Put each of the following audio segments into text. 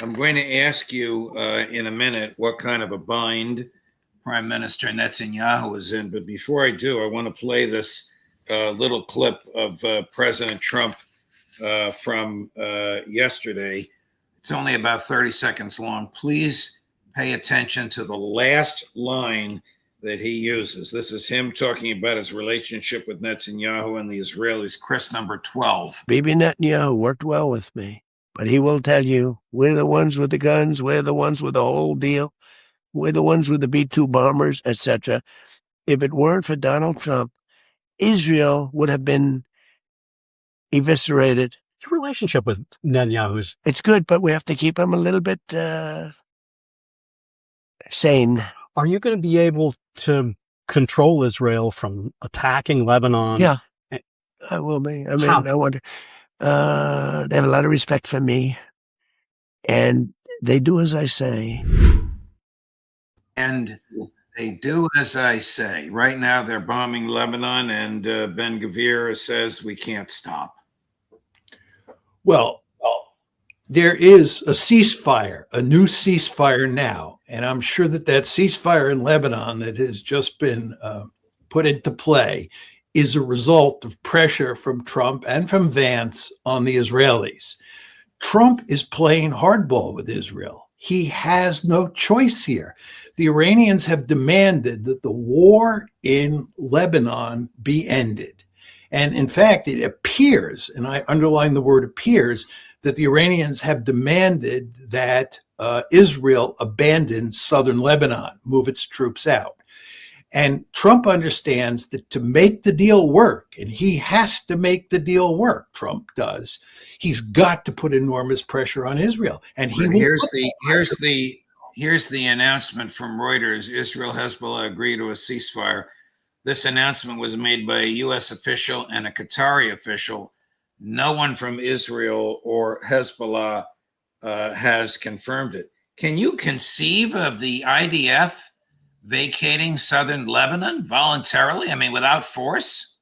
I'm going to ask you in a minute what kind of a bind Prime Minister Netanyahu is in. But before I do, I want to play this little clip of President Trump from yesterday. It's only about 30 seconds long. Please pay attention to the last line that he uses. This is him talking about his relationship with Netanyahu and the Israelis. Chris, number 12. Bibi Netanyahu worked well with me, but he will tell you, we're the ones with the guns, we're the ones with the whole deal, we're the ones with the B-2 bombers, etc. If it weren't for Donald Trump, Israel would have been eviscerated. Your relationship with Netanyahu's... It's good, but we have to keep him a little bit sane. Are you going to be able to control Israel from attacking Lebanon? Yeah, I will be. I mean, How? I wonder. They have a lot of respect for me, and they do as I say. And they do as I say. Right now, they're bombing Lebanon, and Ben Gvir says we can't stop. Well, there is a ceasefire, a new ceasefire now, and I'm sure that ceasefire in Lebanon that has just been put into play is a result of pressure from Trump and from Vance on the Israelis. Trump is playing hardball with Israel. He has no choice here. The Iranians have demanded that the war in Lebanon be ended. And in fact, it appears, and I underline the word appears, that the Iranians have demanded that Israel abandon southern Lebanon, move its troops out. And Trump understands that to make the deal work, and he has to make the deal work, Trump does, he's got to put enormous pressure on Israel. And here's the announcement from Reuters. Israel Hezbollah agree to a ceasefire. This announcement was made by a U.S. official and a Qatari official. No one from Israel or Hezbollah has confirmed it. Can you conceive of the IDF vacating southern Lebanon voluntarily? I mean, without force?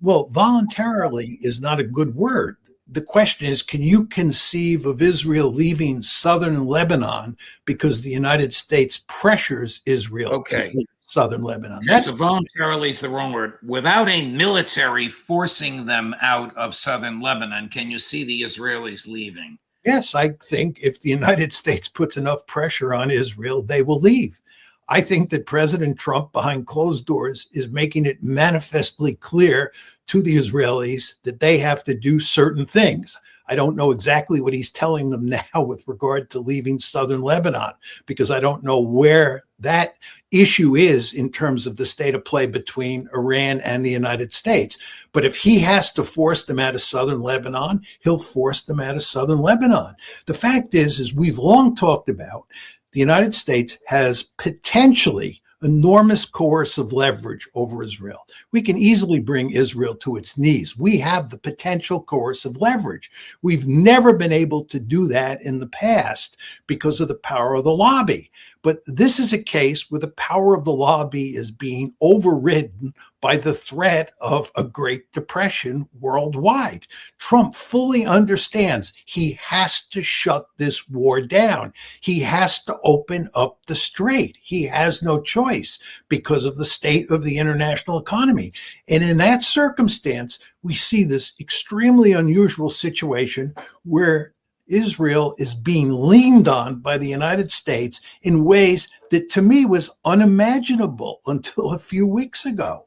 Well, voluntarily is not a good word. The question is, can you conceive of Israel leaving southern Lebanon because the United States pressures Israel to leave southern Lebanon? So voluntarily is the wrong word. Without a military forcing them out of southern Lebanon, can you see the Israelis leaving? Yes, I think if the United States puts enough pressure on Israel, they will leave. I think that President Trump, behind closed doors, is making it manifestly clear to the Israelis that they have to do certain things. I don't know exactly what he's telling them now with regard to leaving southern Lebanon, because I don't know where that issue is in terms of the state of play between Iran and the United States. But if he has to force them out of southern Lebanon, he'll force them out of southern Lebanon. The fact is we've long talked about, the United States has potentially enormous coercive leverage over Israel. We can easily bring Israel to its knees. We have the potential coercive leverage. We've never been able to do that in the past because of the power of the lobby. But this is a case where the power of the lobby is being overridden by the threat of a Great Depression worldwide. Trump fully understands he has to shut this war down. He has to open up the strait. He has no choice because of the state of the international economy. And in that circumstance, we see this extremely unusual situation where Israel is being leaned on by the United States in ways that to me was unimaginable until a few weeks ago.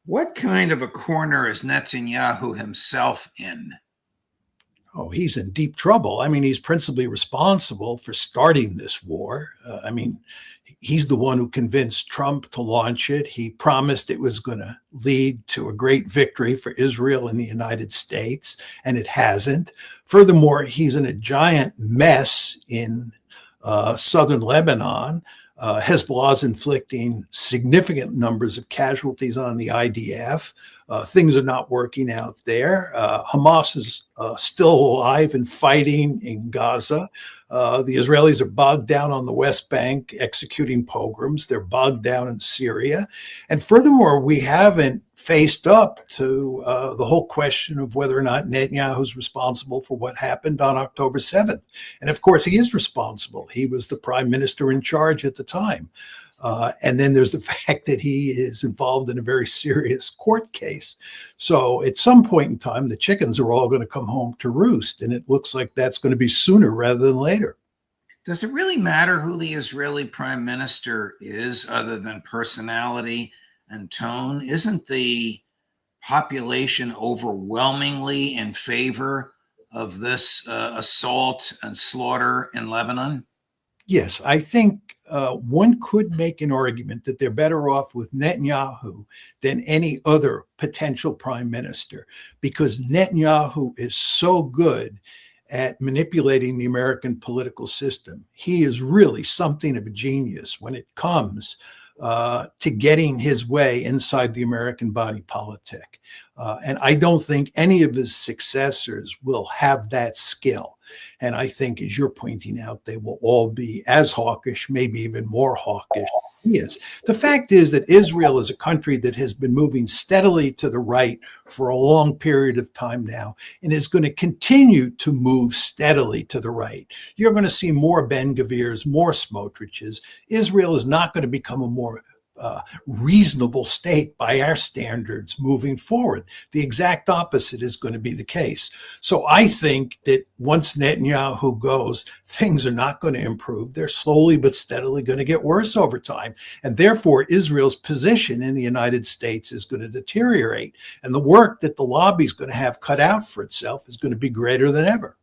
What kind of a corner is Netanyahu himself in? Oh, he's in deep trouble. I mean, he's principally responsible for starting this war. He's the one who convinced Trump to launch it. He promised it was going to lead to a great victory for Israel and the United States, and it hasn't. Furthermore, he's in a giant mess in southern Lebanon. Hezbollah is inflicting significant numbers of casualties on the IDF. Things are not working out there. Hamas is still alive and fighting in Gaza. The Israelis are bogged down on the West Bank executing pogroms. They're bogged down in Syria. And furthermore, we haven't faced up to the whole question of whether or not Netanyahu is responsible for what happened on October 7th. And of course, he is responsible. He was the prime minister in charge at the time. And then there's the fact that he is involved in a very serious court case. So at some point in time, the chickens are all going to come home to roost. And it looks like that's going to be sooner rather than later. Does it really matter who the Israeli prime minister is other than personality and tone? Isn't the population overwhelmingly in favor of this assault and slaughter in Lebanon? Yes, I think one could make an argument that they're better off with Netanyahu than any other potential prime minister, because Netanyahu is so good at manipulating the American political system. He is really something of a genius when it comes to getting his way inside the American body politic. And I don't think any of his successors will have that skill. And I think, as you're pointing out, they will all be as hawkish, maybe even more hawkish than he is. The fact is that Israel is a country that has been moving steadily to the right for a long period of time now and is going to continue to move steadily to the right. You're going to see more Ben-Gvirs, more Smotriches. Israel is not going to become a more reasonable state by our standards moving forward. The exact opposite is going to be the case. So I think that once Netanyahu goes, things are not going to improve. They're slowly but steadily going to get worse over time. And therefore, Israel's position in the United States is going to deteriorate. And the work that the lobby is going to have cut out for itself is going to be greater than ever.